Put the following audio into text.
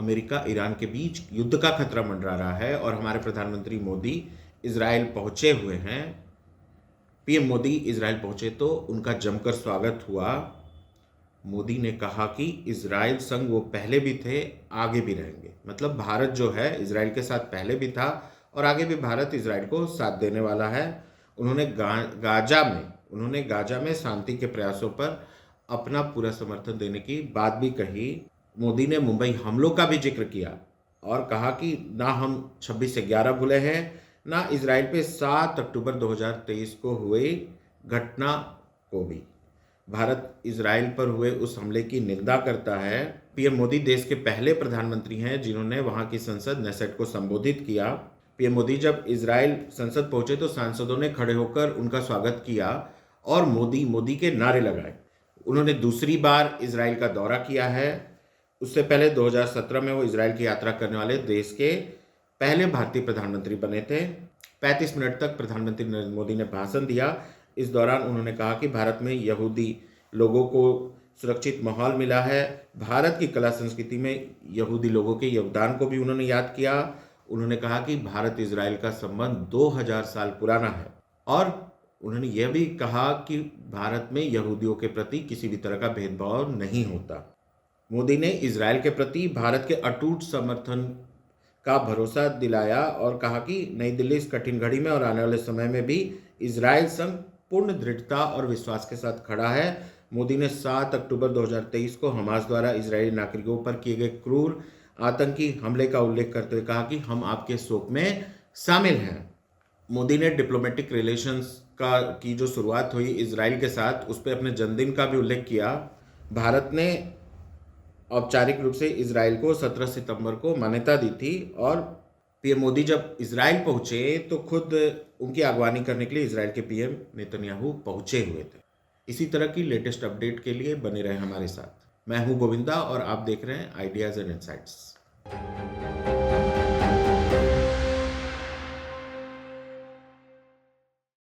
America Iran के बीच युद्ध का खतरा मंडरा रहा है और हमारे प्रधानमंत्री मोदी इजराइल पहुंचे हुए हैं। पीएम मोदी इजराइल पहुंचे तो उनका जमकर स्वागत हुआ। मोदी ने कहा कि इजराइल संग वो पहले भी थे, आगे भी रहेंगे। मतलब भारत जो है इजराइल के साथ पहले भी था और आगे भी भारत इजराइल को साथ देने वाला है। उन्होंने गाजा में शांति के प्रयासों पर अपना पूरा समर्थन देने की बात भी कही। मोदी ने मुंबई हमलों का भी जिक्र किया और कहा कि ना हम 26 से 11 भूले हैं, ना इजराइल पे 7 अक्टूबर 2023 को हुई घटना को भी। भारत इजराइल पर हुए उस हमले की निंदा करता है। पीएम मोदी देश के पहले प्रधानमंत्री हैं जिन्होंने वहां की संसद नेसेट को संबोधित किया। पीएम मोदी जब इजराइल संसद पहुंचे तो सांसदों ने खड़े होकर उनका स्वागत किया और मोदी मोदी के नारे लगाए। उन्होंने दूसरी बार इजराइल का दौरा किया है। उससे पहले 2017 में वो इजराइल की यात्रा करने वाले देश के पहले भारतीय प्रधानमंत्री बने थे। 35 मिनट तक प्रधानमंत्री नरेंद्र मोदी ने भाषण दिया। इस दौरान उन्होंने कहा कि भारत में यहूदी लोगों को सुरक्षित माहौल मिला है। भारत की कला संस्कृति में यहूदी लोगों के योगदान को भी उन्होंने याद किया। उन्होंने कहा कि भारत इजराइल का संबंध 2000 साल पुराना है और उन्होंने यह भी कहा कि भारत में यहूदियों के प्रति किसी भी तरह का भेदभाव नहीं होता। मोदी ने इजराइल के प्रति भारत के अटूट समर्थन का भरोसा दिलाया और कहा कि नई दिल्ली इस कठिन घड़ी में और आने वाले समय में भी इजराइल संग पूर्ण दृढ़ता और विश्वास के साथ खड़ा है। मोदी ने 7 अक्टूबर 2023 को हमास द्वारा इजरायली नागरिकों पर किए गए क्रूर आतंकी हमले का उल्लेख करते हुए कहा कि हम आपके शोक में शामिल हैं। मोदी ने डिप्लोमेटिक रिलेशंस की जो शुरुआत हुई इजराइल के साथ, उस पर अपने जन्मदिन का भी उल्लेख किया। भारत ने औपचारिक रूप से इजराइल को 17 सितंबर को मान्यता दी थी और पीएम मोदी जब इजराइल पहुंचे तो खुद उनकी अगवानी करने के लिए इजराइल के पीएम नेतन्याहू पहुंचे हुए थे। इसी तरह की लेटेस्ट अपडेट के लिए बने रहे हमारे साथ। मैं हूं गोविंदा और आप देख रहे हैं आइडियाज एंड इनसाइट्स।